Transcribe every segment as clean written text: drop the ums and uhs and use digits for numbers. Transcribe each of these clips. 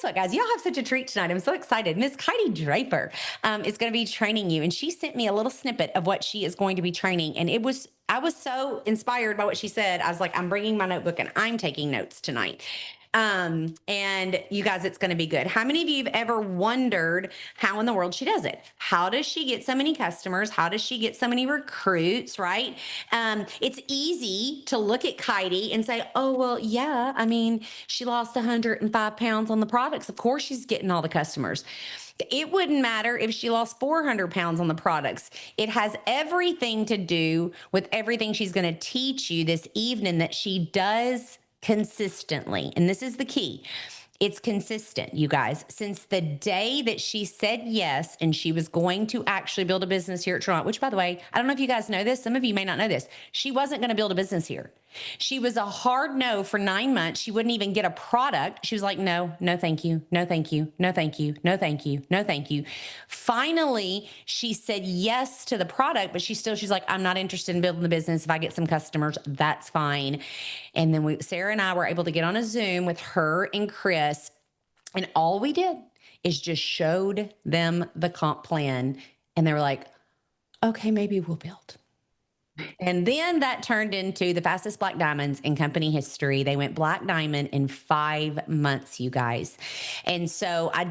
what, guys? Y'all have such a treat tonight. I'm so excited. Miss Kaity Draper is going to be training you, and she sent me a little snippet of what she is going to be training, and I was so inspired by what she said. I was like, I'm bringing my notebook and I'm taking notes tonight. And you guys, it's going to be good. How many of you have ever wondered how in the world she does it? How does she get so many customers? How does she get so many recruits, right? It's easy to look at Kaity and say, oh, well, yeah, I mean, she lost 105 pounds on the products. Of course, she's getting all the customers. It wouldn't matter if she lost 400 pounds on the products. It has everything to do with everything she's going to teach you this evening that she does consistently. And this is the key. It's consistent, you guys. Since the day that she said yes and she was going to actually build a business here at Toronto, which, by the way, I don't know if you guys know this. Some of you may not know this. She wasn't going to build a business here. She was a hard no for 9 months. She wouldn't even get a product. She was like, no, no, thank you. No, thank you. No, thank you. No, thank you. No, thank you. Finally, she said yes to the product, but she's like, I'm not interested in building the business. If I get some customers, that's fine. And then Sarah and I were able to get on a Zoom with her and Chris. And all we did is just showed them the comp plan. And they were like, okay, maybe we'll build. And then that turned into the fastest black diamonds in company history. They went black diamond in 5 months, you guys. And so I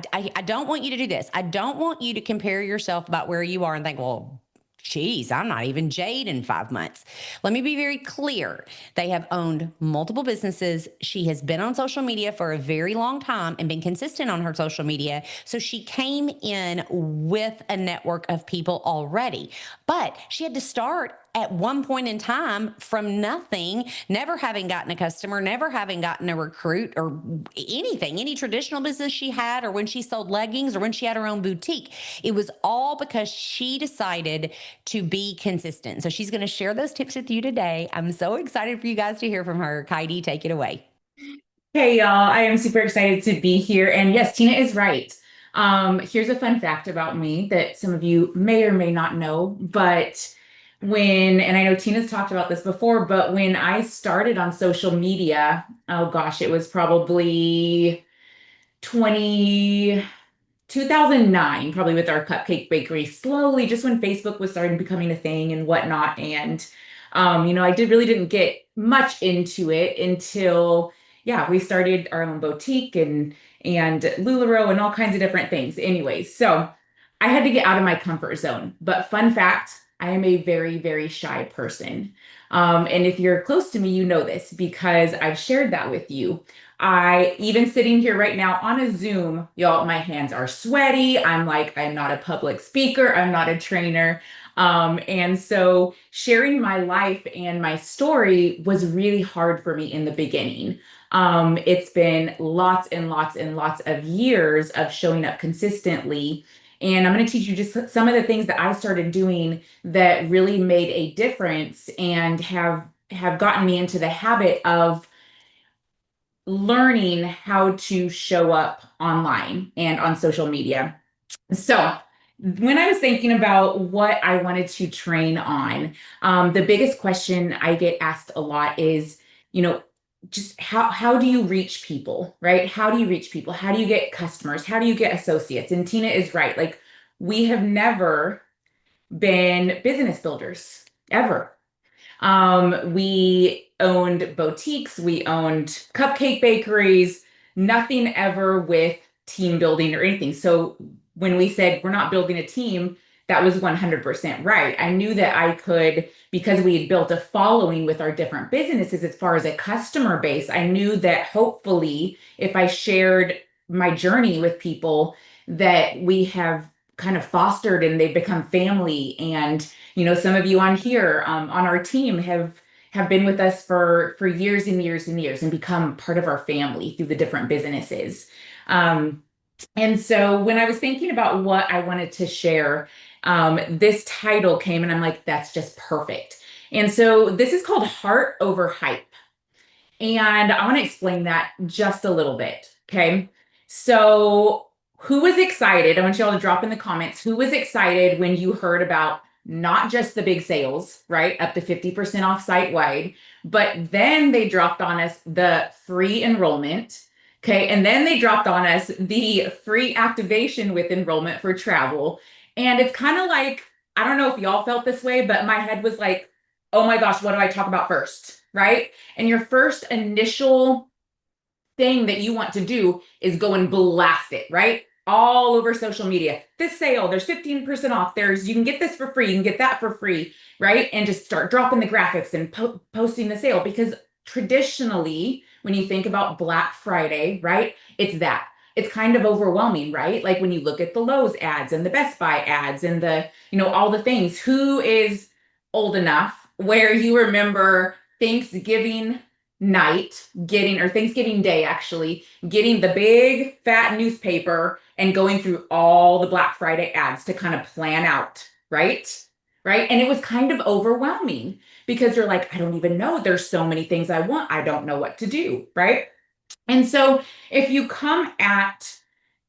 don't want you to do this. I don't want you to compare yourself about where you are and think, well, geez, I'm not even Jade in 5 months. Let me be very clear. They have owned multiple businesses. She has been on social media for a very long time and been consistent on her social media. So she came in with a network of people already, but she had to start at one point in time from nothing, never having gotten a customer, never having gotten a recruit or anything, any traditional business she had, or when she sold leggings or when she had her own boutique. It was all because she decided to be consistent. So she's going to share those tips with you today. I'm so excited for you guys to hear from her. Kaity, take it away. Hey y'all, I am super excited to be here. And yes, Tina is right. Here's a fun fact about me that some of you may or may not know, but and I know Tina's talked about this before, but when I started on social media, oh gosh, it was probably 20, 2009, probably with our cupcake bakery, slowly, just when Facebook was starting becoming a thing and whatnot. And, I really didn't get much into it until, yeah, we started our own boutique and LuLaRoe and all kinds of different things. Anyways, so I had to get out of my comfort zone. But fun fact, I am a very, very shy person. And if you're close to me, you know this because I've shared that with you. Even sitting here right now on a Zoom, y'all, my hands are sweaty. I'm not a public speaker. I'm not a trainer. And so sharing my life and my story was really hard for me in the beginning. It's been lots and lots and lots of years of showing up consistently. And I'm going to teach you just some of the things that I started doing that really made a difference and have gotten me into the habit of learning how to show up online and on social media. So, when I was thinking about what I wanted to train on, the biggest question I get asked a lot is, you know, just how do you reach people, right? How do you reach people? How do you get customers? How do you get associates? And Tina is right. Like, we have never been business builders ever. We owned boutiques, we owned cupcake bakeries, nothing ever with team building or anything. So when we said we're not building a team, that was 100% right. I knew that I could, because we had built a following with our different businesses as far as a customer base, I knew that hopefully if I shared my journey with people, that we have kind of fostered and they've become family. And some of you on here, on our team, have been with us for years and years and years and become part of our family through the different businesses. And so when I was thinking about what I wanted to share, this title came and I'm like, that's just perfect. And so this is called Heart Over Hype. And I want to explain that just a little bit. Okay. So who was excited? I want you all to drop in the comments. Who was excited when you heard about not just the big sales, right? Up to 50% off site wide, but then they dropped on us the free enrollment. Okay. And then they dropped on us the free activation with enrollment for travel. And it's kind of like, I don't know if y'all felt this way, but my head was like, oh my gosh, what do I talk about first? Right. And your first initial thing that you want to do is go and blast it, right? All over social media. This sale, there's 15% off. You can get this for free, you can get that for free, right? And just start dropping the graphics and posting the sale because traditionally, when you think about Black Friday, right? It's that. It's kind of overwhelming, right? Like when you look at the Lowe's ads and the Best Buy ads and all the things. Who is old enough where you remember Thanksgiving night getting, or Thanksgiving Day actually, getting the big fat newspaper and going through all the Black Friday ads to kind of plan out, right? Right. And it was kind of overwhelming because you're like, I don't even know. There's so many things I want. I don't know what to do. Right. And so if you come at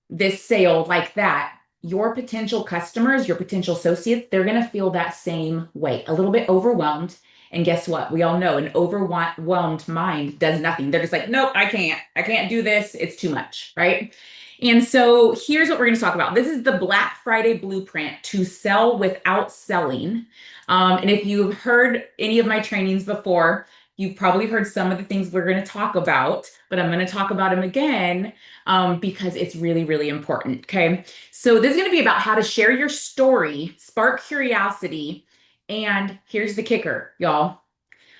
this sale like that, your potential customers, your potential associates, they're going to feel that same way, a little bit overwhelmed. And guess what? We all know an overwhelmed mind does nothing. They're just like, nope, I can't. I can't do this. It's too much, right? And so here's what we're going to talk about. This is the Black Friday blueprint to sell without selling. And if you've heard any of my trainings before, you've probably heard some of the things we're going to talk about, but I'm going to talk about them again because it's really, really important. Okay. So this is going to be about how to share your story, spark curiosity. And here's the kicker, y'all.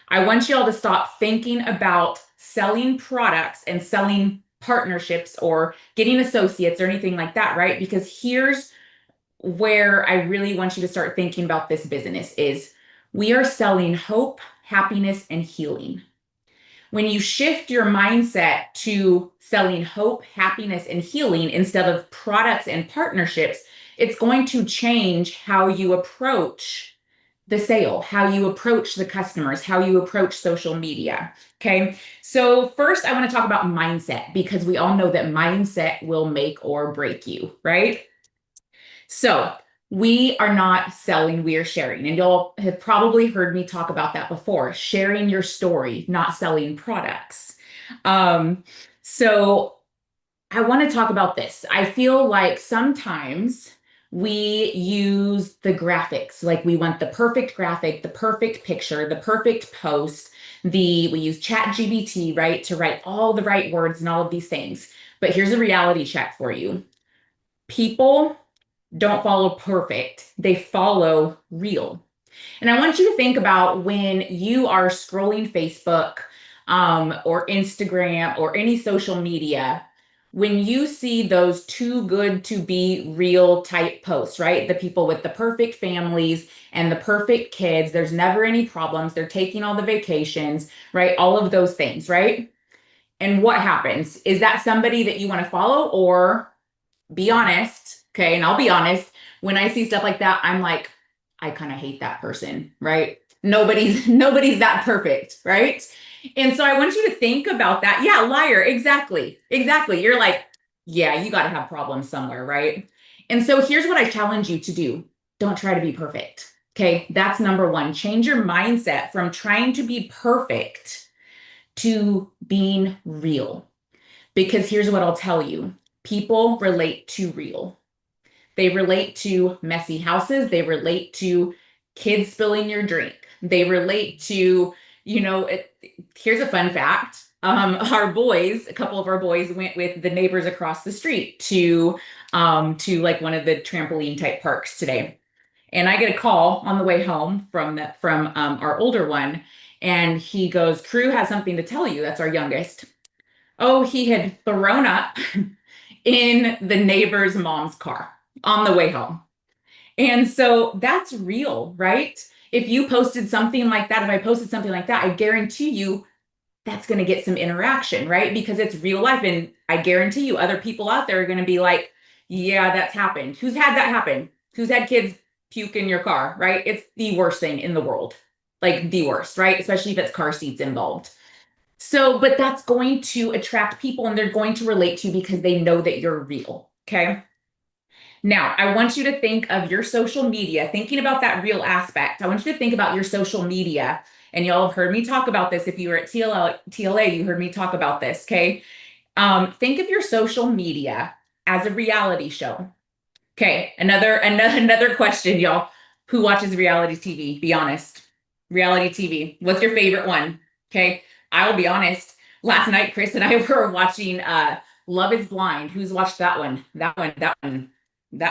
I want y'all to stop thinking about selling products and selling partnerships or getting associates or anything like that, right? Because here's where I really want you to start thinking about this business is we are selling hope, happiness, and healing. When you shift your mindset to selling hope, happiness, and healing instead of products and partnerships, it's going to change how you approach the sale, how you approach the customers, how you approach social media. Okay. So, first, I want to talk about mindset because we all know that mindset will make or break you, right? So, we are not selling, we are sharing. And y'all have probably heard me talk about that before, sharing your story, not selling products. Um, so I want to talk about this. I feel like sometimes we use the graphics, like we want the perfect graphic, the perfect picture, the perfect post. We use ChatGPT, right, to write all the right words and all of these things. But here's a reality check for you. People don't follow perfect, they follow real. And I want you to think about when you are scrolling Facebook or Instagram or any social media, when you see those too good to be real type posts, right? The people with the perfect families and the perfect kids, there's never any problems, they're taking all the vacations, right? All of those things, right? And what happens? Is that somebody that you want to follow or be honest, okay? And I'll be honest, when I see stuff like that, I'm like, I kind of hate that person, right? Nobody's that perfect, right? And so I want you to think about that. Yeah, liar, exactly. Exactly. You're like, yeah, you got to have problems somewhere, right? And so here's what I challenge you to do. Don't try to be perfect. Okay? That's number 1. Change your mindset from trying to be perfect to being real. Because here's what I'll tell you. People relate to real. They relate to messy houses. They relate to kids spilling your drink. They relate to, here's a fun fact. A couple of our boys went with the neighbors across the street to like one of the trampoline type parks today. And I get a call on the way home from our older one. And he goes, Crew has something to tell you. That's our youngest. Oh, he had thrown up in the neighbor's mom's car on the way home. And so that's real, right? If you posted something like that, if I posted something like that, I guarantee you that's going to get some interaction, right? Because it's real life. And I guarantee you other people out there are going to be like, yeah, that's happened. Who's had that happen? Who's had kids puke in your car, right? It's the worst thing in the world. Like the worst, right? Especially if it's car seats involved. So, but that's going to attract people and they're going to relate to you because they know that you're real. Okay. Now, I want you to think of your social media, thinking about that real aspect. I want you to think about your social media. And y'all have heard me talk about this. If you were at TLA, you heard me talk about this. Okay. Think of your social media as a reality show. Okay, another question, y'all. Who watches reality TV? Be honest. Reality TV. What's your favorite one? Okay, I will be honest. Last night, Chris and I were watching Love is Blind. Who's watched that one? That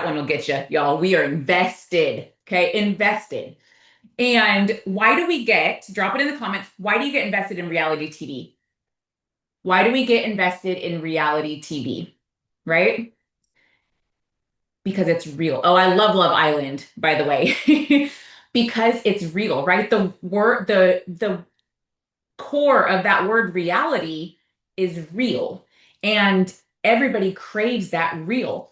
one will get you, y'all. We are invested. Okay, invested. And why do we get, drop it in the comments, why do you get invested in reality TV? Why do we get invested in reality TV? Right? Because it's real. Oh, I love Love Island, by the way. Because it's real, right? The core of that word reality is real. And everybody craves that real.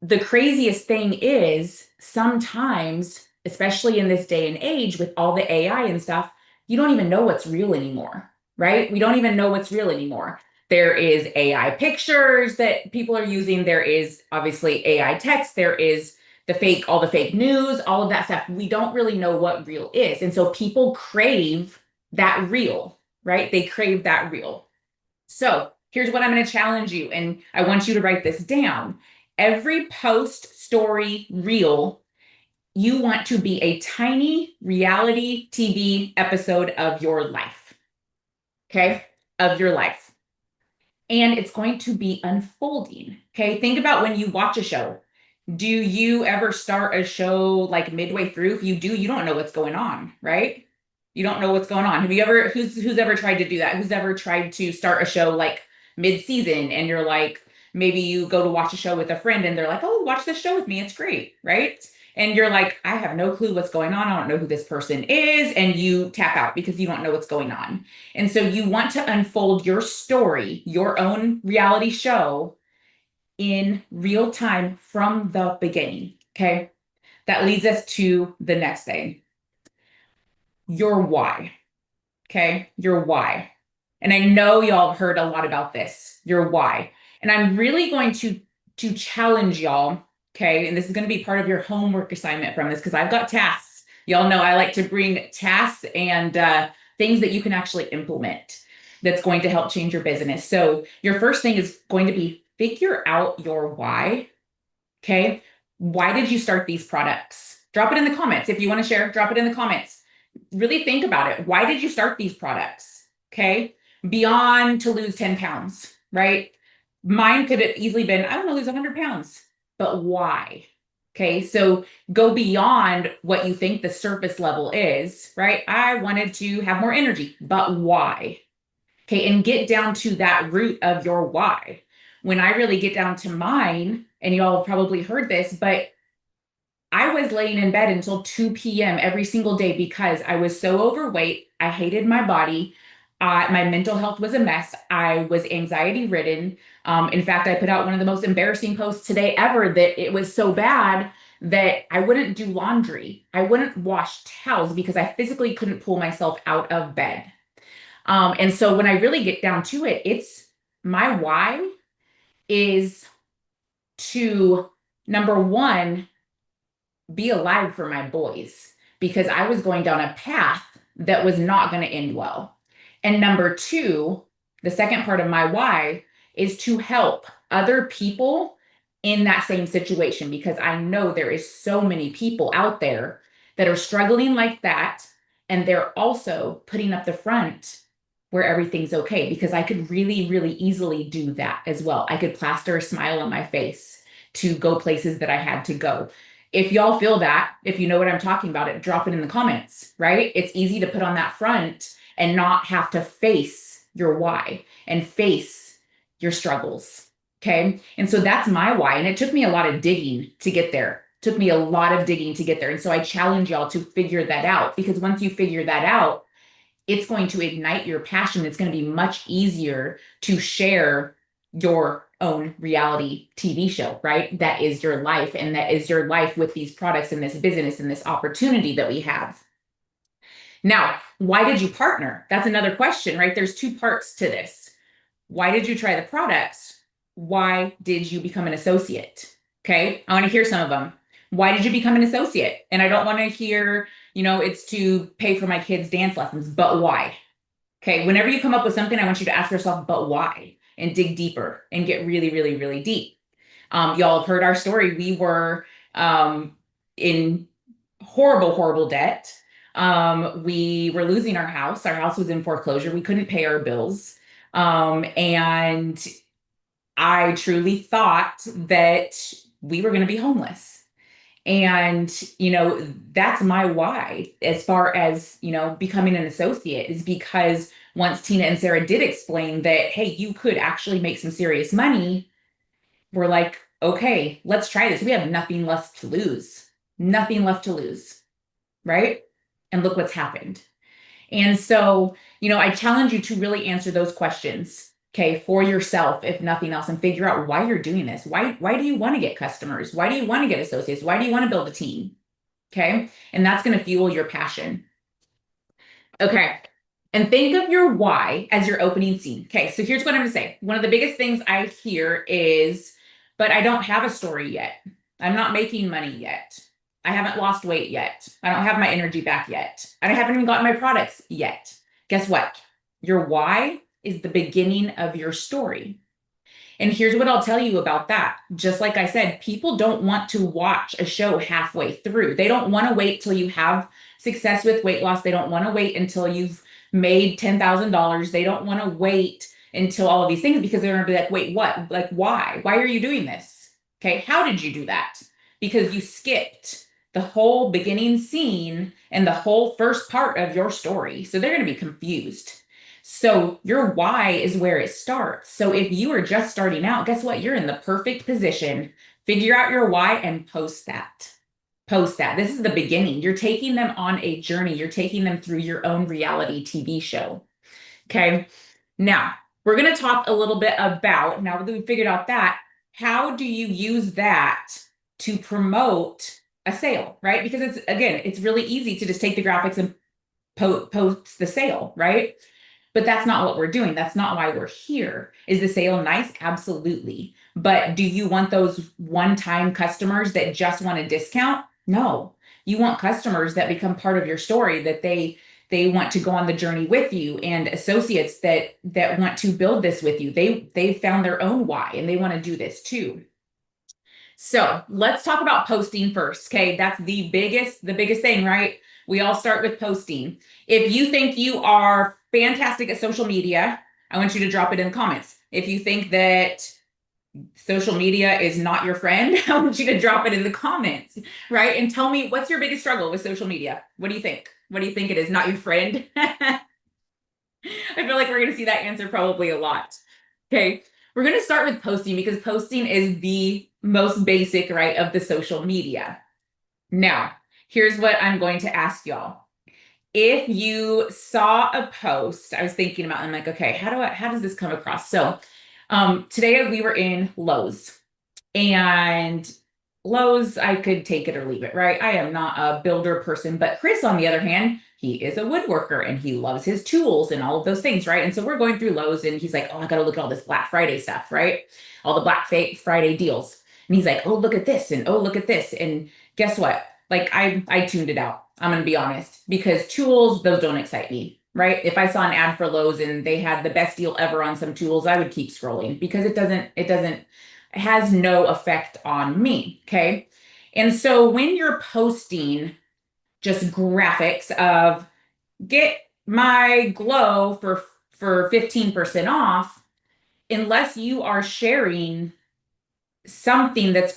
The craziest thing is sometimes, especially in this day and age with all the AI and stuff, you don't even know what's real anymore, right? We don't even know what's real anymore. There is AI pictures that people are using. There is obviously AI text. There is all the fake news, all of that stuff. We don't really know what real is. And so people crave that real, right? They crave that real. So here's what I'm going to challenge you, and I want you to write this down. Every post, story, reel, you want to be a tiny reality TV episode of your life. Okay? Of your life. And it's going to be unfolding. Okay? Think about when you watch a show. Do you ever start a show like midway through? If you do, you don't know what's going on, right? You don't know what's going on. Have you ever, who's ever tried to do that? Who's ever tried to start a show like mid-season and you're like, maybe you go to watch a show with a friend and they're like, oh, watch this show with me. It's great, right? And you're like, I have no clue what's going on. I don't know who this person is. And you tap out because you don't know what's going on. And so you want to unfold your story, your own reality show in real time from the beginning. Okay. That leads us to the next thing, your why. Okay. Your why. And I know y'all have heard a lot about this, your why. And I'm really going to challenge y'all. Okay. And this is going to be part of your homework assignment from this because I've got tasks. Y'all know I like to bring tasks and things that you can actually implement that's going to help change your business. So your first thing is going to be figure out your why. Okay. Why did you start these products? Drop it in the comments. If you want to share, drop it in the comments. Really think about it. Why did you start these products? Okay. Beyond to lose 10 pounds, right? Mine could have easily been, I want to lose 100 pounds, but why? Okay. So go beyond what you think the surface level is, right? I wanted to have more energy, but why? Okay. And get down to that root of your why. When I really get down to mine, and y'all have probably heard this, but I was laying in bed until 2 p.m. every single day because I was so overweight. I hated my body. My mental health was a mess. I was anxiety ridden. In fact, I put out one of the most embarrassing posts today ever that it was so bad that I wouldn't do laundry. I wouldn't wash towels because I physically couldn't pull myself out of bed. And so when I really get down to it, it's my why is to number one, be alive for my boys because I was going down a path that was not going to end well. And number two, the second part of my why is to help other people in that same situation because I know there is so many people out there that are struggling like that and they're also putting up the front where everything's okay because I could really really easily do that as well. I could plaster a smile on my face to go places that I had to go. If y'all feel that, if you know what I'm talking about, it drop it in the comments, right? It's easy to put on that front and not have to face your why and face your struggles. Okay. And so that's my why. And it took me a lot of digging to get there. It took me a lot of digging to get there. And so I challenge y'all to figure that out because once you figure that out, it's going to ignite your passion. It's going to be much easier to share your own reality TV show, right? That is your life. And that is your life with these products and this business and this opportunity that we have. Now, why did you partner? That's another question, right? There's two parts to this. Why did you try the products? Why did you become an associate? Okay. I want to hear some of them. Why did you become an associate? And I don't want to hear, it's to pay for my kids' dance lessons, but why? Okay. Whenever you come up with something, I want you to ask yourself, but why? and dig deeper and get really, really, really deep. Y'all have heard our story. We were in horrible, horrible debt. We were losing our house. Our house was in foreclosure. We couldn't pay our bills. And I truly thought that we were going to be homeless. And, that's my why as far as, becoming an associate is because once Tina and Sarah did explain that, hey, you could actually make some serious money, we're like, okay, let's try this. We have nothing left to lose, nothing left to lose, right? And look what's happened. And so, I challenge you to really answer those questions, okay, for yourself, if nothing else, and figure out why you're doing this. Why do you want to get customers? Why do you want to get associates? Why do you want to build a team? Okay. And that's going to fuel your passion. Okay. And think of your why as your opening scene. Okay. So here's what I'm going to say. One of the biggest things I hear is, but I don't have a story yet. I'm not making money yet. I haven't lost weight yet. I don't have my energy back yet. I haven't even gotten my products yet. Guess what? Your why is the beginning of your story. And here's what I'll tell you about that. Just like I said, people don't want to watch a show halfway through. They don't want to wait till you have success with weight loss. They don't want to wait until you've made $10,000. They don't want to wait until all of these things because they're going to be like, wait, what? Like, why? Why are you doing this? Okay. How did you do that? Because you skipped the whole beginning scene and the whole first part of your story. So they're going to be confused. So your why is where it starts. So if you are just starting out, guess what? You're in the perfect position. Figure out your why and post that. Post that. This is the beginning. You're taking them on a journey. You're taking them through your own reality TV show. Okay. Now, we're going to talk a little bit about, now that we've figured out that, how do you use that to promote a sale, right? Because it's really easy to just take the graphics and post the sale, right? But that's not what we're doing. That's not why we're here. Is the sale nice? Absolutely. But do you want those one-time customers that just want a discount? No. You want customers that become part of your story, that they want to go on the journey with you, and associates that want to build this with you. They found their own why and they want to do this too. So let's talk about posting first. Okay, that's the biggest thing, right? We all start with posting. If you think you are fantastic at social media, I want you to drop it in the comments. If you think that social media is not your friend, I want you to drop it in the comments, right? And tell me, what's your biggest struggle with social media? What do you think? What do you think it is? Not your friend? I feel like we're going to see that answer probably a lot. Okay. We're going to start with posting because posting is the most basic, right, of the social media. Now, here's what I'm going to ask y'all. If you saw a post, I was thinking about, I'm like, okay, how does this come across? So today we were in Lowe's, and Lowe's, I could take it or leave it, right? I am not a builder person, but Chris, on the other hand, he is a woodworker and he loves his tools and all of those things, right? And so we're going through Lowe's and he's like, oh, I got to look at all this Black Friday stuff, right? All the Black Friday deals. And he's like, oh, look at this. And oh, look at this. And guess what? Like I tuned it out. I'm going to be honest, because tools, those don't excite me, right? If I saw an ad for Lowe's and they had the best deal ever on some tools, I would keep scrolling because it has no effect on me. Okay. And so when you're posting just graphics of get my glow for 15% off, unless you are sharing something that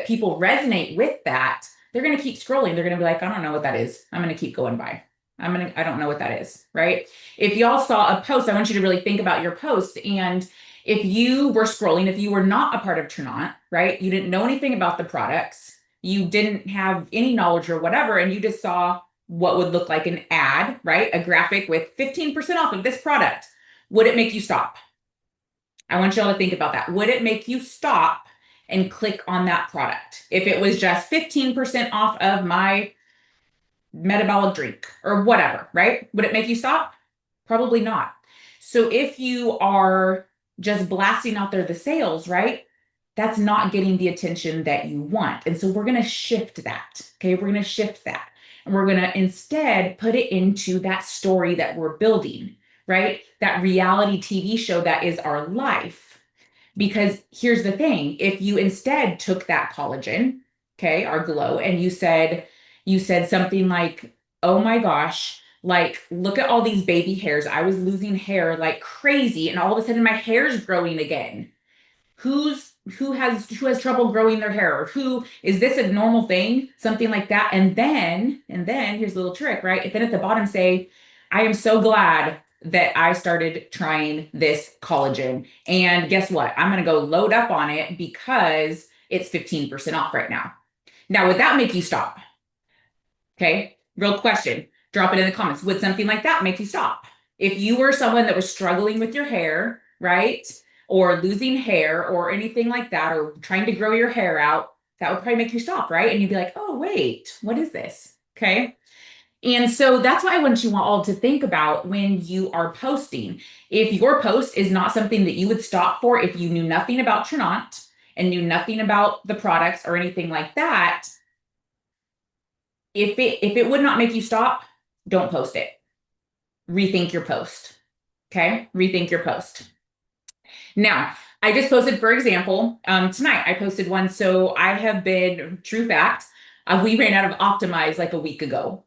people resonate with, that they're going to keep scrolling. They're going to be like, I don't know what that is. I'm going to keep going by. I don't know what that is, right? If y'all saw a post, I want you to really think about your posts. And if you were scrolling, if you were not a part of Turn On, right? You didn't know anything about the products, you didn't have any knowledge or whatever, and you just saw what would look like an ad, right? A graphic with 15% off of this product. Would it make you stop? I want y'all to think about that. Would it make you stop and click on that product if it was just 15% off of my metabolic drink or whatever, right? Would it make you stop? Probably not. So if you are just blasting out there the sales, right? That's not getting the attention that you want. And so we're going to shift that. Okay. We're going to shift that. And we're going to instead put it into that story that we're building, right? That reality TV show that is our life. Because here's the thing, if you instead took that collagen, okay, our glow, and you said something like, "Oh my gosh, like look at all these baby hairs. I was losing hair like crazy and all of a sudden my hair's growing again." Who has trouble growing their hair, or who is this a normal thing, something like that. And then here's a little trick, right? If then at the bottom say, "I am so glad that I started trying this collagen, and guess what, I'm going to go load up on it because it's 15% off right now." Now would that make you stop? Okay, real question, drop it in the comments. Would something like that make you stop? If you were someone that was struggling with your hair, right? Or losing hair or anything like that, or trying to grow your hair out, that would probably make you stop, right? And you'd be like, "Oh, wait, what is this?" Okay. And so that's what I want you all to think about when you are posting. If your post is not something that you would stop for if you knew nothing about Trinont and knew nothing about the products or anything like that, if it would not make you stop, don't post it. Rethink your post. Okay? Rethink your post. Now, I just posted, for example, tonight I posted one. So I have been, true fact, we ran out of Optimize like a week ago.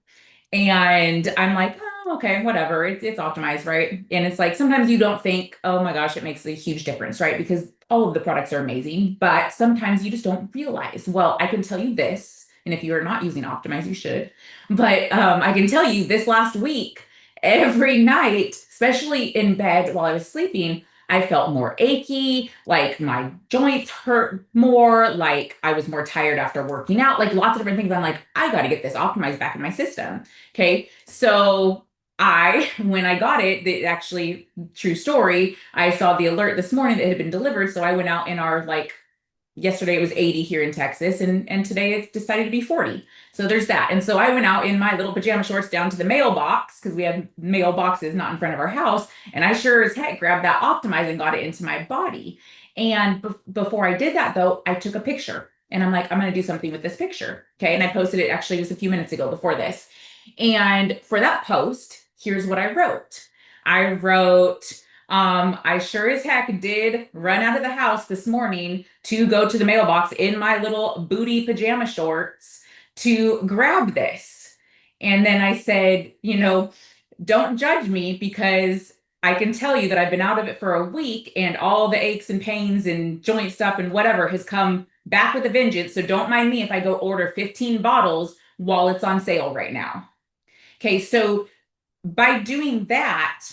And I'm like, "Oh, okay, whatever. It's optimized, right?" And it's like sometimes you don't think, "Oh my gosh, it makes a huge difference," right? Because all of the products are amazing, but sometimes you just don't realize. Well, I can tell you this, and if you are not using Optimize, you should. But I can tell you this last week, every night, especially in bed while I was sleeping, I felt more achy, like my joints hurt more, like I was more tired after working out, like lots of different things. I'm like, I got to get this optimized back in my system. Okay. So when I got it, actually, true story, I saw the alert this morning that it had been delivered. So I went out in our, like, yesterday it was 80 here in Texas, and today it's decided to be 40. So there's that. And so I went out in my little pajama shorts down to the mailbox because we have mailboxes not in front of our house. And I sure as heck grabbed that Optimize and got it into my body. And before I did that, though, I took a picture and I'm like, I'm going to do something with this picture. Okay. And I posted it actually just a few minutes ago before this. And for that post, here's what I wrote. I wrote, I sure as heck did run out of the house this morning to go to the mailbox in my little booty pajama shorts to grab this. And then I said, don't judge me because I can tell you that I've been out of it for a week and all the aches and pains and joint stuff and whatever has come back with a vengeance. So don't mind me if I go order 15 bottles while it's on sale right now. Okay, so by doing that,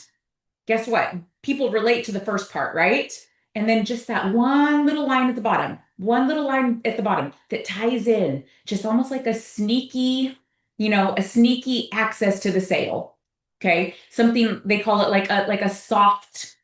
guess what? People relate to the first part, right? And then just that one little line at the bottom, one little line at the bottom that ties in, just almost like a sneaky access to the sale. Okay. Something they call it like a soft,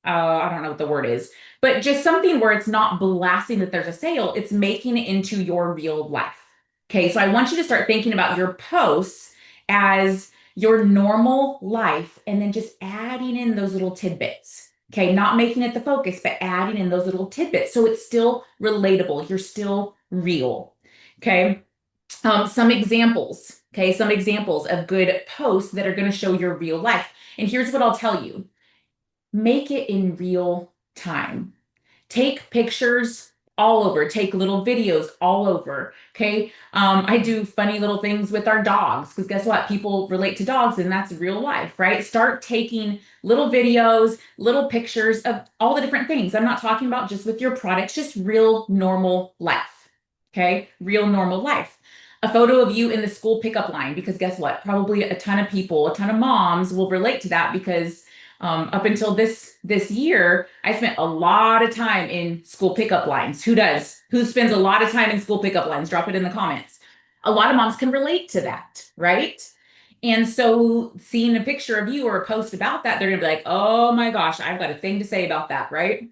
I don't know what the word is, but just something where it's not blasting that there's a sale, it's making it into your real life. Okay, so I want you to start thinking about your posts as your normal life and then just adding in those little tidbits. Okay, not making it the focus, but adding in those little tidbits so it's still relatable. You're still real. Okay, some examples. Okay, some examples of good posts that are going to show your real life. And here's what I'll tell you, make it in real time. Take pictures all over, take little videos all over. Okay. I do funny little things with our dogs because guess what? People relate to dogs and that's real life, right? Start taking little videos, little pictures of all the different things. I'm not talking about just with your products, just real normal life. Okay. Real normal life. A photo of you in the school pickup line, because guess what? Probably a ton of people, a ton of moms will relate to that because up until this year, I spent a lot of time in school pickup lines. Who does? Who spends a lot of time in school pickup lines? Drop it in the comments. A lot of moms can relate to that, right? And so seeing a picture of you or a post about that, they're gonna be like, "Oh my gosh, I've got a thing to say about that," right?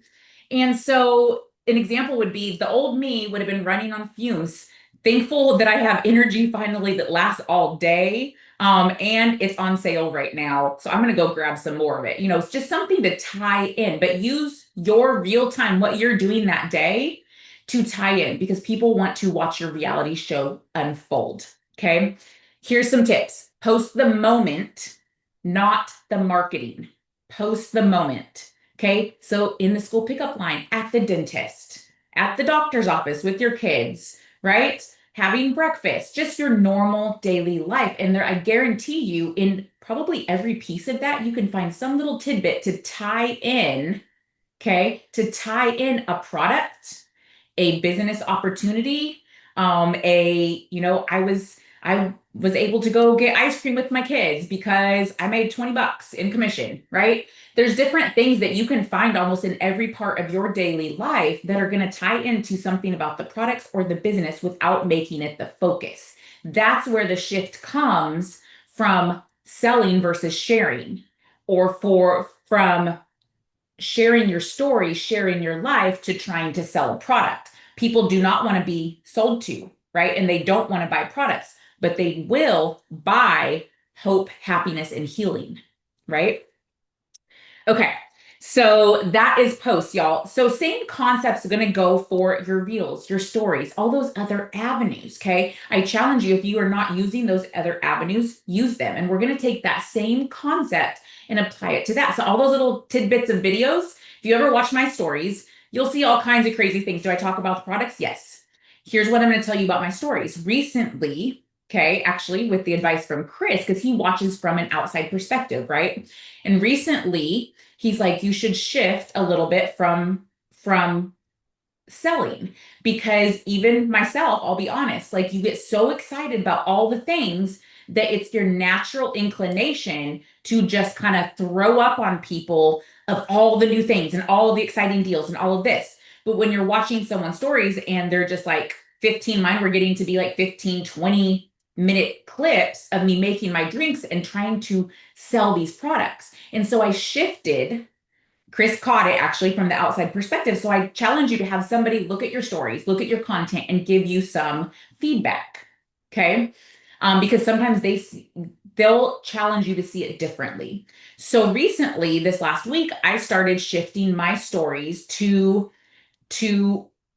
And so an example would be the old me would have been running on fumes. Thankful that I have energy finally that lasts all day. And it's on sale right now. So I'm going to go grab some more of it. It's just something to tie in, but use your real time, what you're doing that day to tie in because people want to watch your reality show unfold. Okay. Here's some tips. Post the moment not the marketing. Post the moment. Okay. So in the school pickup line, at the dentist, at the doctor's office with your kids, right? Having breakfast, just your normal daily life. And there, I guarantee you, in probably every piece of that, you can find some little tidbit to tie in, okay, to tie in a product, a business opportunity, I was able to go get ice cream with my kids because I made 20 bucks in commission, right? There's different things that you can find almost in every part of your daily life that are going to tie into something about the products or the business without making it the focus. That's where the shift comes from selling versus sharing, or from sharing your story, sharing your life to trying to sell a product. People do not want to be sold to, right? And they don't want to buy products, but they will buy hope, happiness, and healing, right? Okay. So that is posts, y'all. So same concepts are going to go for your reels, your stories, all those other avenues. Okay. I challenge you, if you are not using those other avenues, use them. And we're going to take that same concept and apply it to that. So all those little tidbits of videos, if you ever watch my stories, you'll see all kinds of crazy things. Do I talk about the products? Yes. Here's what I'm going to tell you about my stories. Recently, okay, actually, with the advice from Chris, because he watches from an outside perspective, right? And recently, he's like, you should shift a little bit from selling, because even myself, I'll be honest, like you get so excited about all the things that it's your natural inclination to just kind of throw up on people of all the new things and all of the exciting deals and all of this. But when you're watching someone's stories and they're just like 15, mine were getting to be like 15, 20-minute clips of me making my drinks and trying to sell these products. And so I shifted. Chris caught it actually from the outside perspective. So I challenge you to have somebody look at your stories, look at your content, and give you some feedback. Okay. Because sometimes they'll challenge you to see it differently. So recently, this last week, I started shifting my stories to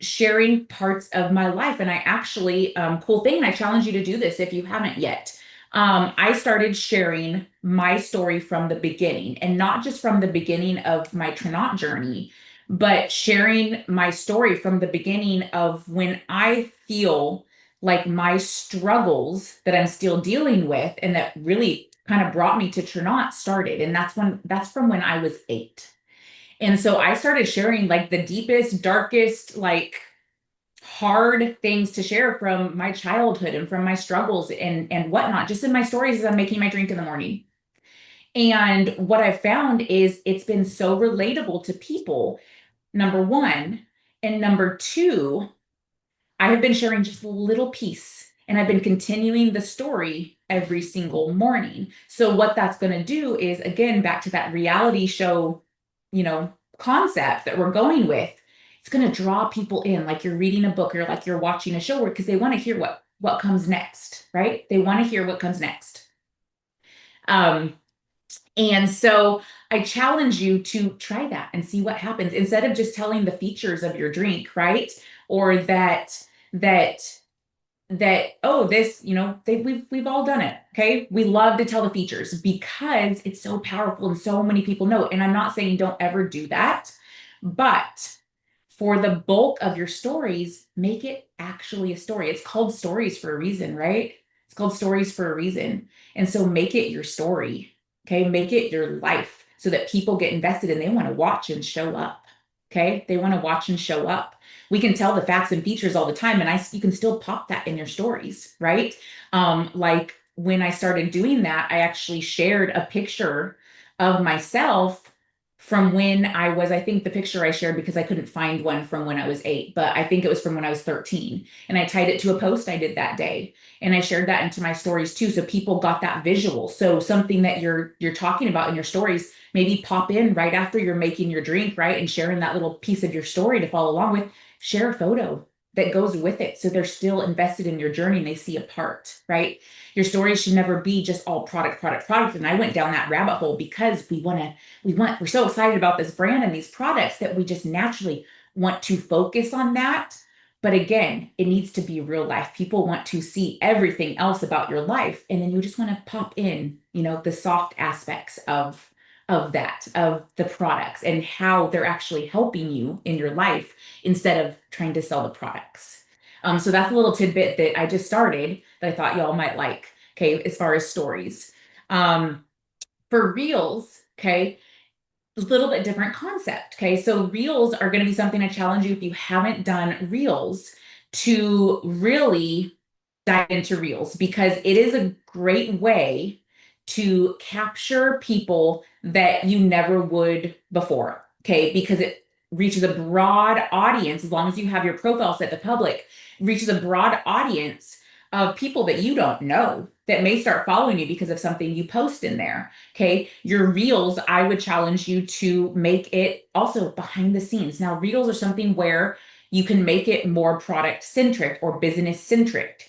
sharing parts of my life. And I actually, cool thing, and I challenge you to do this if you haven't yet. I started sharing my story from the beginning, and not just from the beginning of my Trinot journey, but sharing my story from the beginning of when I feel like my struggles that I'm still dealing with and that really kind of brought me to Trinot started. And that's from when I was 8. And so I started sharing like the deepest, darkest, like hard things to share from my childhood and from my struggles and whatnot, just in my stories as I'm making my drink in the morning. And what I've found is it's been so relatable to people, number one. And number two, I have been sharing just a little piece, and I've been continuing the story every single morning. So what that's going to do is, again, back to that reality show, concept that we're going with. It's going to draw people in, like you're reading a book or like you're watching a show, because they want to hear what comes next, right? They want to hear what comes next. Um, and so I challenge you to try that and see what happens, instead of just telling the features of your drink, right? Or that oh, this, we've all done it. Okay, we love to tell the features because it's so powerful and so many people know it. And I'm not saying don't ever do that, but for the bulk of your stories, make it actually a story. It's called stories for a reason, right? It's called stories for a reason. And so make it your story. Okay, make it your life so that people get invested and they want to watch and show up. Okay, they want to watch and show up. We can tell the facts and features all the time, and you can still pop that in your stories, right? Like when I started doing that, I actually shared a picture of myself from when I think the picture I shared, because I couldn't find one from when I was 8, but I think it was from when I was 13. And I tied it to a post I did that day. And I shared that into my stories too. So people got that visual. So something that you're talking about in your stories, maybe pop in right after you're making your drink, right? And sharing that little piece of your story to follow along with. Share a photo that goes with it, so they're still invested in your journey and they see a part, right? Your story should never be just all product, product, product. And I went down that rabbit hole because we're so excited about this brand and these products that we just naturally want to focus on that But again, it needs to be real life. People want to see everything else about your life, and then you just want to pop in, the soft aspects of the products and how they're actually helping you in your life instead of trying to sell the products. So that's a little tidbit that I just started that I thought y'all might like. Okay, as far as stories. Um, for reels, okay, a little bit different concept. Okay. So reels are going to be something I challenge you if you haven't done reels to really dive into reels because it is a great way to capture people that you never would before. Okay. Because it reaches a broad audience as long as you have your profile set to public, reaches a broad audience of people that you don't know that may start following you because of something you post in there. Okay. Your reels, I would challenge you to make it also behind the scenes. Now, reels are something where you can make it more product centric or business centric.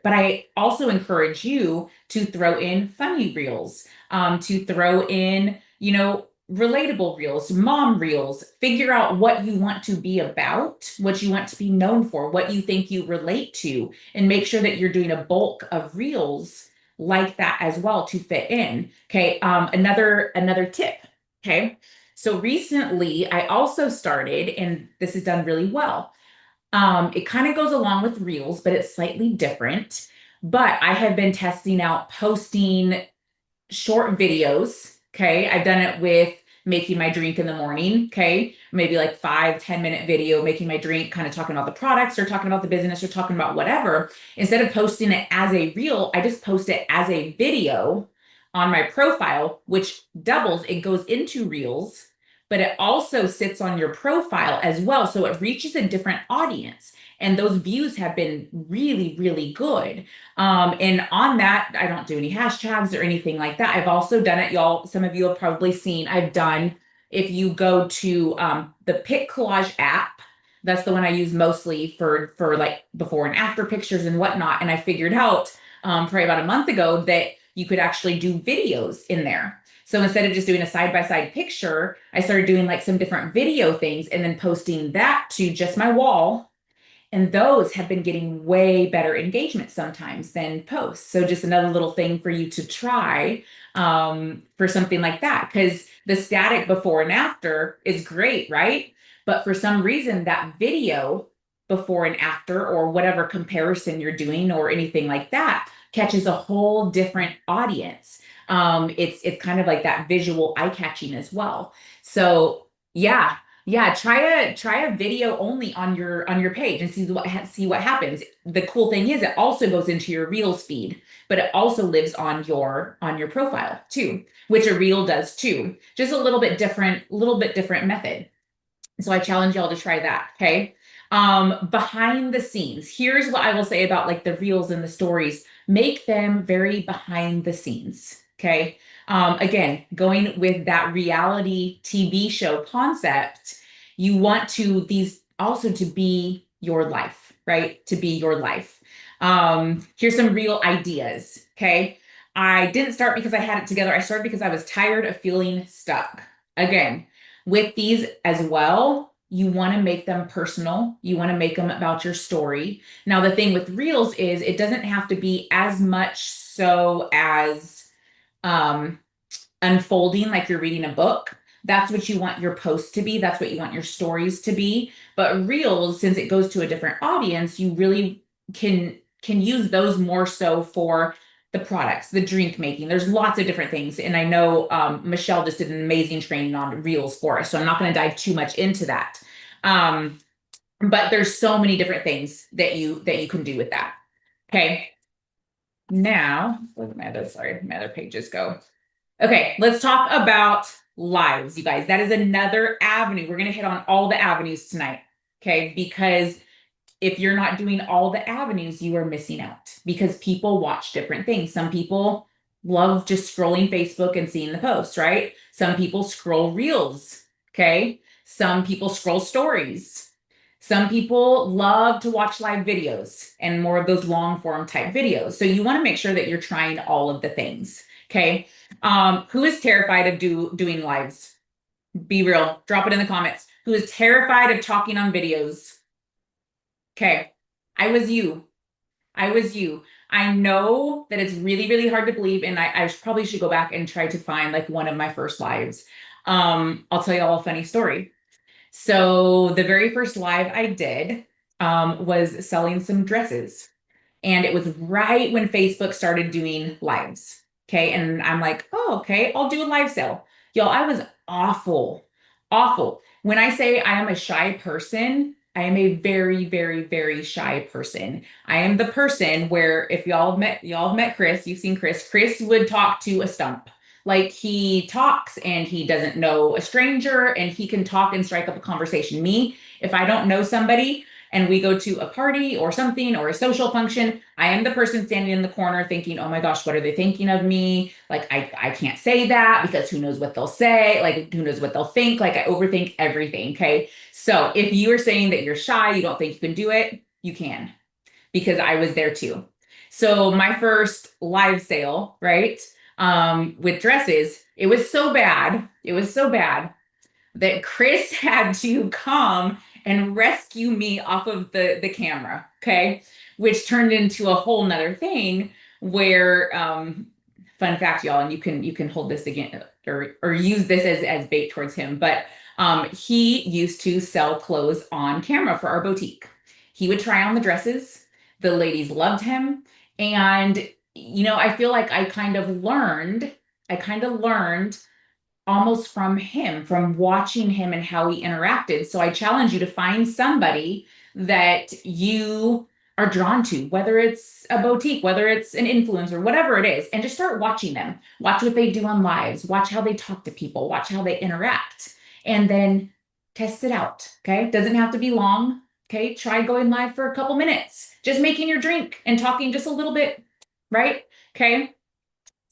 But I also encourage you to throw in funny reels, to throw in, relatable reels, mom reels, figure out what you want to be about, what you want to be known for, what you think you relate to, and make sure that you're doing a bulk of reels like that as well to fit in. Okay. Another tip. Okay. So recently I also started, and this is done really well. It kind of goes along with reels, but it's slightly different. But I have been testing out posting short videos. Okay. I've done it with making my drink in the morning. Okay. Maybe like 5, 10 minute video, making my drink, kind of talking about the products or talking about the business or talking about whatever. Instead of posting it as a reel, I just post it as a video on my profile, which doubles. It goes into reels, but it also sits on your profile as well. So it reaches a different audience. And those views have been really, really good. And on that, I don't do any hashtags or anything like that. I've also done it, y'all. Some of you have probably seen, I've done, if you go to the Pic Collage app, that's the one I use mostly for like before and after pictures and whatnot. And I figured out probably about a month ago that you could actually do videos in there. So instead of just doing a side by side picture, I started doing like some different video things and then posting that to just my wall, and those have been getting way better engagement sometimes than posts. So just another little thing for you to try for something like that. Because the static before and after is great, right? But for some reason, that video before and after, or whatever comparison you're doing, or anything like that, catches a whole different audience. It's kind of like that visual eye catching as well. So yeah, yeah, try a video only on your page and see what happens. The cool thing is it also goes into your Reels feed, but it also lives on your profile too, which a reel does too. Just a little bit different method. So I challenge y'all to try that. Okay. Behind the scenes, here's what I will say about like the reels and the stories. Make them very behind the scenes. Okay. Again, going with that reality TV show concept, you want to these also to be your life, right? To be your life. Here's some real ideas. Okay. I didn't start because I had it together. I started because I was tired of feeling stuck. Again, with these as well, you want to make them personal. You want to make them about your story. Now, the thing with reels is it doesn't have to be as much so as um, unfolding like you're reading a book. That's what you want your posts to be. That's what you want your stories to be. But reels, since it goes to a different audience, you really can use those more so for the products, the drink making. There's lots of different things. And I know Michelle just did an amazing training on reels for us. So I'm not going to dive too much into that. Um, but there's so many different things that you can do with that. Okay. Now, where did my other pages go? Okay, let's talk about lives, you guys. That is another avenue. We're going to hit on all the avenues tonight. Okay, because if you're not doing all the avenues, you are missing out because people watch different things. Some people love just scrolling Facebook and seeing the posts, right? Some people scroll reels. Okay. Some people scroll stories. Some people love to watch live videos and more of those long form type videos. So you want to make sure that you're trying all of the things. Okay. Who is terrified of doing lives? Be real. Drop it in the comments. Who is terrified of talking on videos? Okay. I was you. I was you. I know that it's really, really hard to believe, and probably should go back and try to find like one of my first lives. I'll tell you all a funny story. So the very first live I did was selling some dresses. And it was right when Facebook started doing lives. Okay. And I'm like, oh, okay, I'll do a live sale. Y'all, I was awful, awful. When I say I am a shy person, I am a very, very, very shy person. I am the person where if y'all have met Chris, you've seen Chris, Chris would talk to a stump. Like he talks and he doesn't know a stranger and he can talk and strike up a conversation. Me, if I don't know somebody, and we go to a party or something or a social function, I am the person standing in the corner thinking, oh my gosh, what are they thinking of me? Like, I can't say that because who knows what they'll say? Like, who knows what they'll think? Like, I overthink everything. Okay. So if you are saying that you're shy, you don't think you can do it, you can, because I was there too. So my first live sale, right? With dresses, it was so bad. It was so bad that Chris had to come and rescue me off of the camera, okay? Which turned into a whole nother thing where fun fact, y'all, and you can hold this again or use this as bait towards him, but he used to sell clothes on camera for our boutique. He would try on the dresses, the ladies loved him, and I feel like I kind of learned almost from him, from watching him and how he interacted. So I challenge you to find somebody that you are drawn to, whether it's a boutique, whether it's an influencer, whatever it is, and just start watching them. Watch what they do on lives, watch how they talk to people, watch how they interact, and then test it out. Okay. Doesn't have to be long. Okay. Try going live for a couple minutes, just making your drink and talking just a little bit, right? Okay.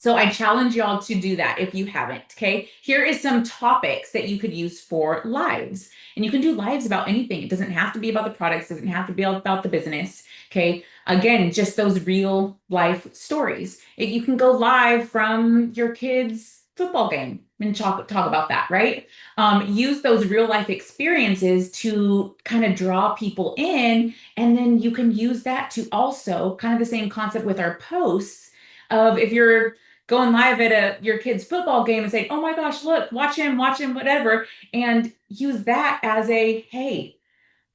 So I challenge y'all to do that if you haven't. Okay. Here is some topics that you could use for lives. And you can do lives about anything. It doesn't have to be about the products, it doesn't have to be about the business. Okay. Again, just those real life stories. You can go live from your kids' football game and talk about that, right? Use those real life experiences to kind of draw people in. And then you can use that to also kind of the same concept with our posts of if you're going live at your kid's football game and saying, "Oh my gosh, look, watch him, whatever," and use that as a, "Hey,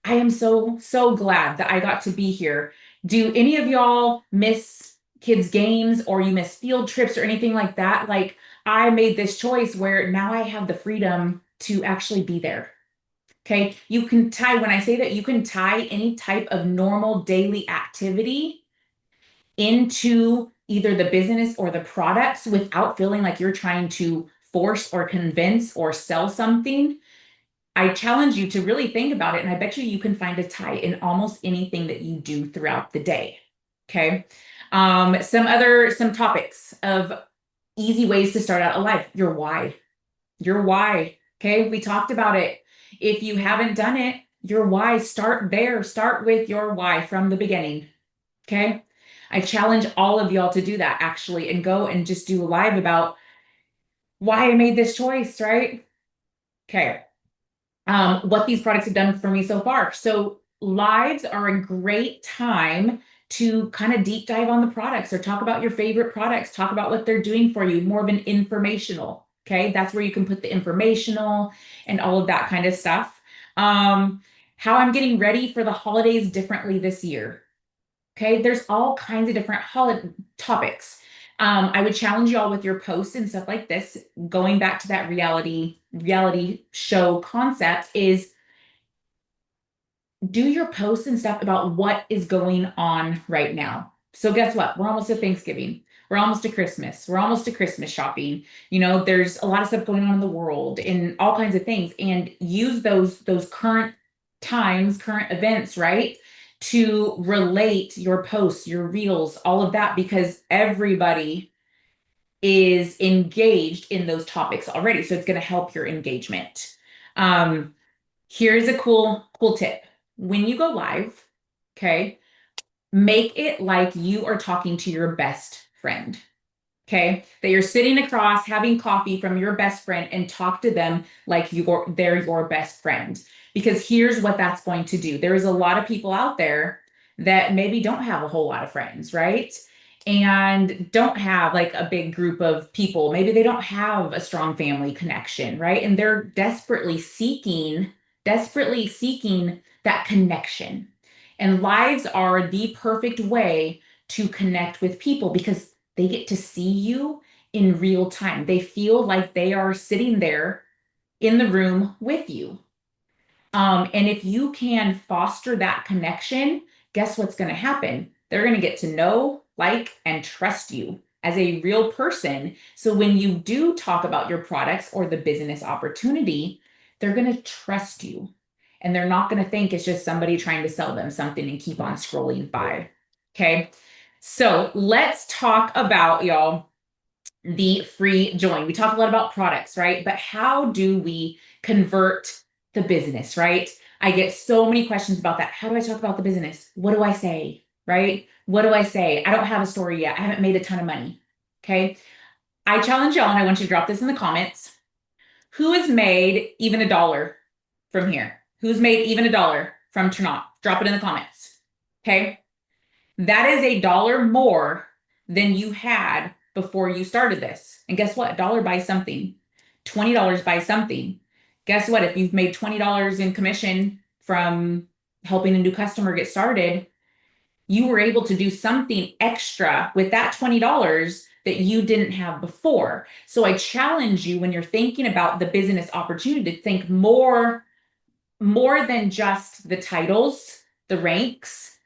I am so so glad that I got to be here." Do any of y'all miss kids' games or you miss field trips or anything like that? Like I made this choice where now I have the freedom to actually be there. Okay, you can tie when I say that you can tie any type of normal daily activity into either the business or the products without feeling like you're trying to force or convince or sell something. I challenge you to really think about it. And I bet you can find a tie in almost anything that you do throughout the day. Okay. Some topics of easy ways to start out a life. Your why. Your why. Okay. We talked about it. If you haven't done it, your why, start there. Start with your why from the beginning. Okay. I challenge all of y'all to do that actually and go and just do a live about why I made this choice, right? Okay. What these products have done for me so far. So lives are a great time to kind of deep dive on the products or talk about your favorite products, talk about what they're doing for you, more of an informational. Okay. That's where you can put the informational and all of that kind of stuff. Um, how I'm getting ready for the holidays differently this year. Okay, there's all kinds of different holiday topics. I would challenge y'all with your posts and stuff like this. Going back to that reality show concept is do your posts and stuff about what is going on right now. So guess what? We're almost to Thanksgiving. We're almost to Christmas. We're almost to Christmas shopping. There's a lot of stuff going on in the world and all kinds of things. And use those current times, current events, right? To relate your posts, your reels, all of that, because everybody is engaged in those topics already. So it's going to help your engagement. Um, Here's a cool tip. When you go live, okay, make it like you are talking to your best friend. Okay, that you're sitting across having coffee from your best friend and talk to them like they're your best friend. Because here's what that's going to do. There's a lot of people out there that maybe don't have a whole lot of friends, right? And don't have like a big group of people. Maybe they don't have a strong family connection, right? And they're desperately seeking that connection. And lives are the perfect way to connect with people because they get to see you in real time. They feel like they are sitting there in the room with you. And if you can foster that connection, guess what's going to happen? They're going to get to know, like, and trust you as a real person. So when you do talk about your products or the business opportunity, they're going to trust you. And they're not going to think it's just somebody trying to sell them something and keep on scrolling by. Okay. So let's talk about, y'all, the free join. We talk a lot about products, right? But how do we convert the business, right? I get so many questions about that. How do I talk about the business? What do I say, right? What do I say? I don't have a story yet. I haven't made a ton of money. Okay. I challenge y'all, and I want you to drop this in the comments. Who has made even a dollar from here? Who's made even a dollar from Ternat? Drop it in the comments. Okay. That is a dollar more than you had before you started this. And guess what? A dollar buys something. $20 buys something. Guess what? If you've made $20 in commission from helping a new customer get started, you were able to do something extra with that $20 that you didn't have before. So I challenge you when you're thinking about the business opportunity to think more than just the titles, the ranks,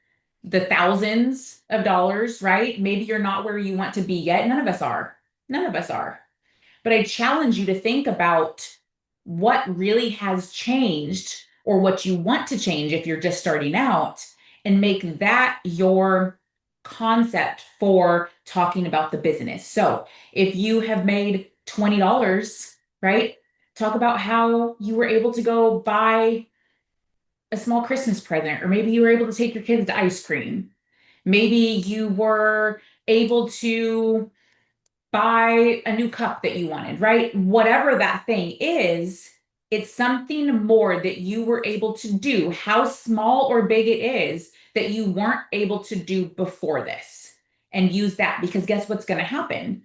the thousands of dollars, right? Maybe you're not where you want to be yet. None of us are. None of us are. But I challenge you to think about what really has changed or what you want to change if you're just starting out and make that your concept for talking about the business. So if you have made $20, right? Talk about how you were able to go buy a small Christmas present, or maybe you were able to take your kids to ice cream. Maybe you were able to buy a new cup that you wanted, right? Whatever that thing is, it's something more that you were able to do, how small or big it is, that you weren't able to do before this. And use that because guess what's going to happen?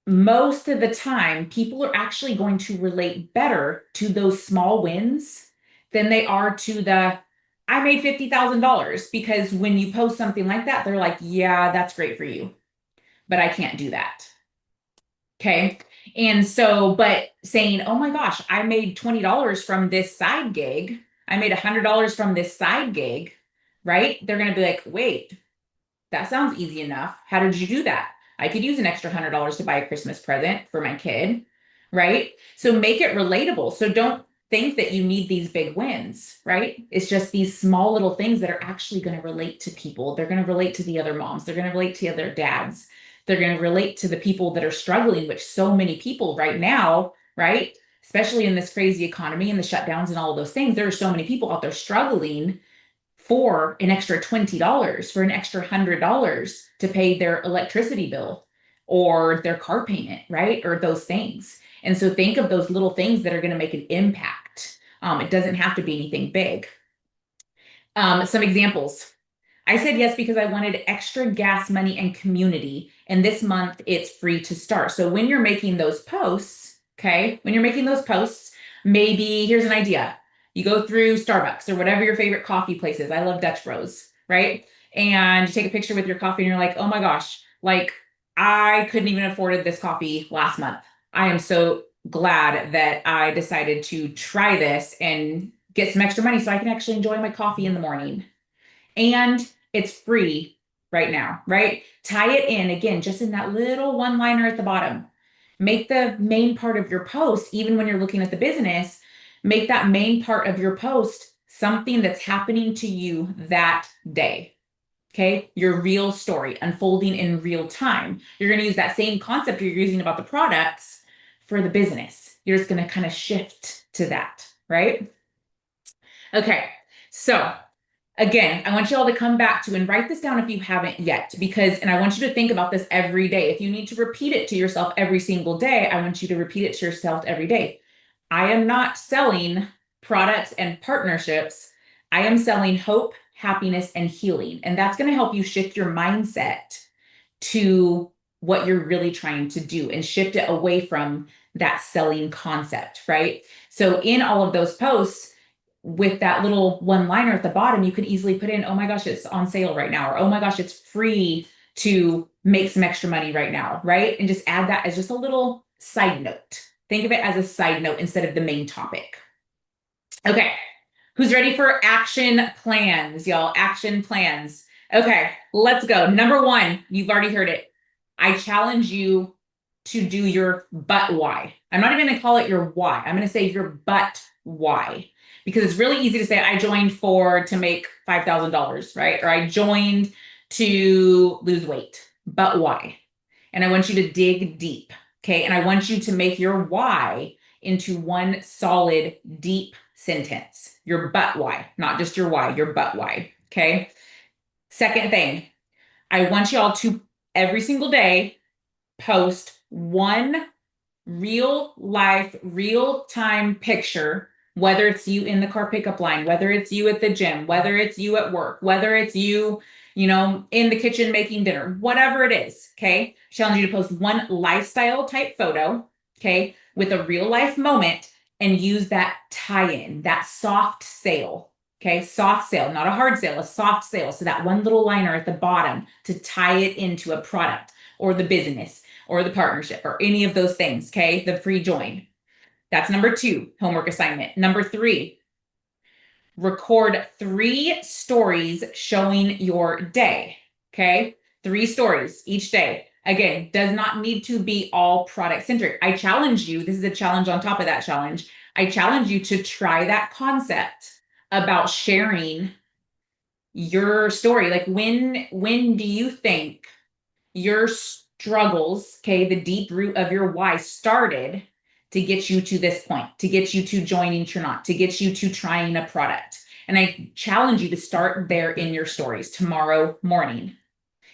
Most of the time, people are actually going to relate better to those small wins than they are to the I made $50,000 because when you post something like that, they're like, yeah, that's great for you, but I can't do that. Okay. And so, but saying, oh my gosh, I made $20 from this side gig, I made $100 from this side gig, right? They're going to be like, wait, that sounds easy enough. How did you do that? I could use an extra $100 to buy a Christmas present for my kid, right? So make it relatable. So don't think that you need these big wins, right? It's just these small little things that are actually going to relate to people. They're going to relate to the other moms. They're going to relate to the other dads. They're going to relate to the people that are struggling, which so many people right now, right? Especially in this crazy economy and the shutdowns and all of those things, there are so many people out there struggling for an extra $20, for an extra $100 to pay their electricity bill or their car payment, right? Or those things. And so think of those little things that are going to make an impact. It doesn't have to be anything big. Some examples. I said yes because I wanted extra gas money and community. And this month it's free to start. So when you're making those posts, okay, when you're making those posts, maybe here's an idea. You go through Starbucks or whatever your favorite coffee place is. I love Dutch Bros, right? And you take a picture with your coffee and you're like, oh my gosh, like I couldn't even afford this coffee last month. I am so glad that I decided to try this and get some extra money so I can actually enjoy my coffee in the morning and it's free right now, right? Tie it in again, just in that little one liner at the bottom. Make the main part of your post, even when you're looking at the business, make that main part of your post something that's happening to you that day. Okay. Your real story unfolding in real time. You're going to use that same concept you're using about the products for the business. You're just going to kind of shift to that, right? Okay. So Again, I want you all to come back to and write this down if you haven't yet, because, and I want you to think about this every day. If you need to repeat it to yourself every single day, I want you to repeat it to yourself every day. I am not selling products and partnerships. I am selling hope, happiness, and healing. And that's going to help you shift your mindset to what you're really trying to do and shift it away from that selling concept, right? So, in all of those posts, with that little one liner at the bottom, you can easily put in, oh my gosh, it's on sale right now, or oh my gosh, it's free to make some extra money right now, right? And just add that as just a little side note. Think of it as a side note instead of the main topic. Okay, who's ready for action plans, y'all? Action plans. Okay, let's go. Number one, you've already heard it. I challenge you to do your but why. I'm not even going to call it your why. I'm going to say your but why. Because it's really easy to say, I joined for to make $5,000, right? Or I joined to lose weight. But why? And I want you to dig deep. Okay. And I want you to make your why into one solid, deep sentence. Your but why, not just your why, your but why. Okay. Second thing, I want y'all to every single day post one real life, real time picture, whether it's you in the car pickup line, whether it's you at the gym, whether it's you at work, whether it's you, in the kitchen making dinner, whatever it is. Okay. Challenge you to post one lifestyle type photo, okay, with a real life moment and use that tie in, that soft sale. Okay, soft sale, not a hard sale, a soft sale. So that one little liner at the bottom to tie it into a product or the business or the partnership or any of those things. Okay, the free join. That's number two, homework assignment. Number three, record 3 stories showing your day. Okay, 3 stories each day. Again, does not need to be all product centric. I challenge you, this is a challenge on top of that challenge. I challenge you to try that concept about sharing your story. Like when do you think your struggles, okay, the deep root of your why started to get you to this point, to get you to joining Trinot, to get you to trying a product. And I challenge you to start there in your stories tomorrow morning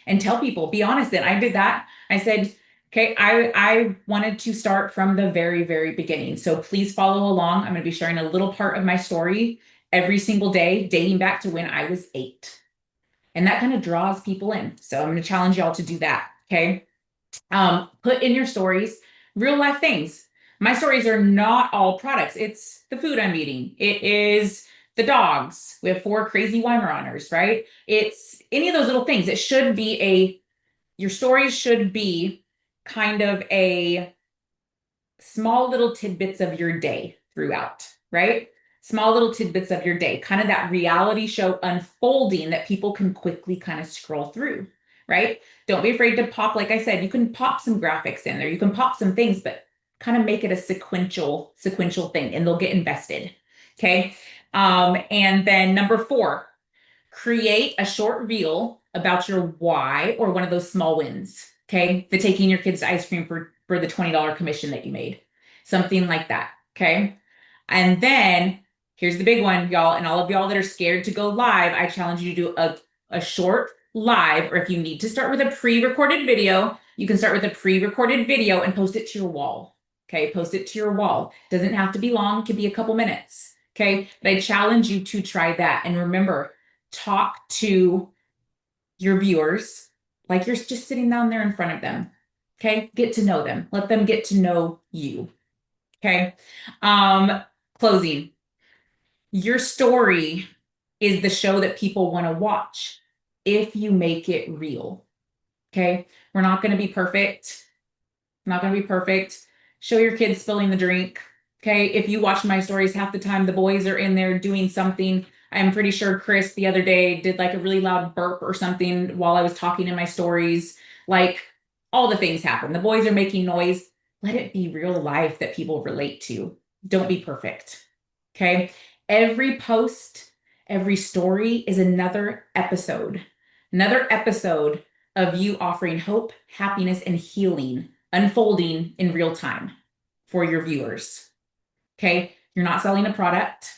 and tell people, be honest. And I did that. I said, okay, I wanted to start from the very, very beginning. So please follow along. I'm going to be sharing a little part of my story every single day, dating back to when I was 8. And that kind of draws people in. So I'm going to challenge y'all to do that. Okay. Put in your stories real life things. My stories are not all products. It's the food I'm eating. It is the dogs. We have 4 crazy Weimaraners, right? It's any of those little things. It should be your stories should be kind of a small little tidbits of your day throughout, right? Small little tidbits of your day, kind of that reality show unfolding that people can quickly kind of scroll through, right? Don't be afraid to pop, like I said, you can pop some graphics in there, you can pop some things, but kind of make it a sequential thing and they'll get invested. Okay. And then number 4, create a short reel about your why or one of those small wins. Okay. The taking your kids to ice cream for the $20 commission that you made. Something like that. Okay. And then here's the big one, y'all. And all of y'all that are scared to go live, I challenge you to do a short live, or if you need to start with a pre-recorded video, you can start with a pre-recorded video and post it to your wall. Okay. Post it to your wall. Doesn't have to be long, it could be a couple minutes. Okay. But I challenge you to try that. And remember, talk to your viewers like you're just sitting down there in front of them. Okay. Get to know them. Let them get to know you. Okay. Closing. Your story is the show that people want to watch if you make it real. Okay. We're not going to be perfect. Not going to be perfect. Show your kids spilling the drink. Okay. If you watch my stories, half the time the boys are in there doing something. I'm pretty sure Chris the other day did like a really loud burp or something while I was talking in my stories. Like all the things happen. The boys are making noise. Let it be real life that people relate to. Don't be perfect. Okay. Every post, every story is another episode of you offering hope, happiness, and healing unfolding in real time for your viewers. Okay. You're not selling a product.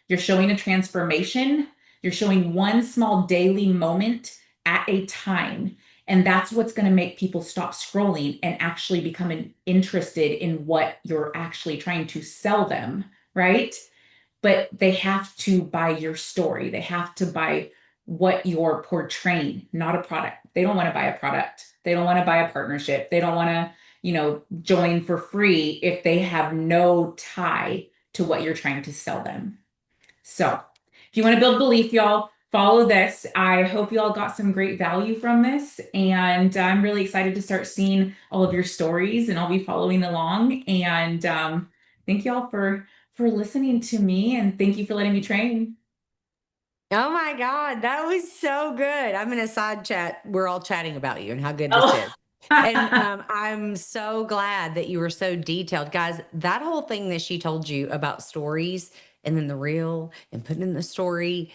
You're showing a transformation You're showing one small daily moment at a time. And that's what's going to make people stop scrolling and actually become interested in what you're actually trying to sell them, right? But they have to buy your story. They have to buy what you're portraying, not a product. They don't want to buy a product. They don't want to buy a partnership. They don't want to, join for free if they have no tie to what you're trying to sell them. So, if you want to build belief, y'all, follow this. I hope you all got some great value from this. And I'm really excited to start seeing all of your stories, and I'll be following along. And thank y'all for listening to me, and thank you for letting me train. Oh my God, that was so good. I'm in a side chat. We're all chatting about you and how good this Oh, is. And I'm so glad that you were so detailed. Guys, that whole thing that she told you about stories and then the reel and putting in the story,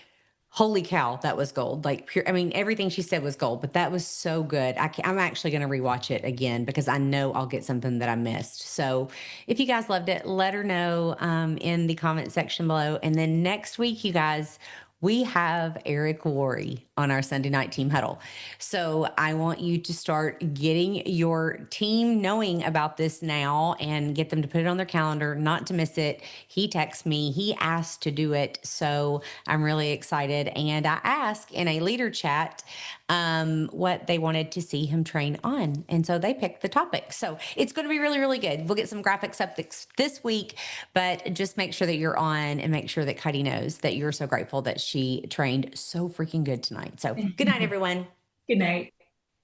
holy cow, that was gold. Like pure, I mean, everything she said was gold, but that was so good. I'm actually going to rewatch it again because I know I'll get something that I missed. So if you guys loved it, let her know in the comment section below. And then next week, you guys, we have Eric Worre on our Sunday night team huddle. So I want you to start getting your team knowing about this now and get them to put it on their calendar, not to miss it. He texted me, he asked to do it. So I'm really excited. And I asked in a leader chat what they wanted to see him train on. And so they picked the topic. So it's going to be really, really good. We'll get some graphics up this week, but just make sure that you're on and make sure that Kaity knows that you're so grateful that she trained so freaking good tonight. So good night, everyone. good night.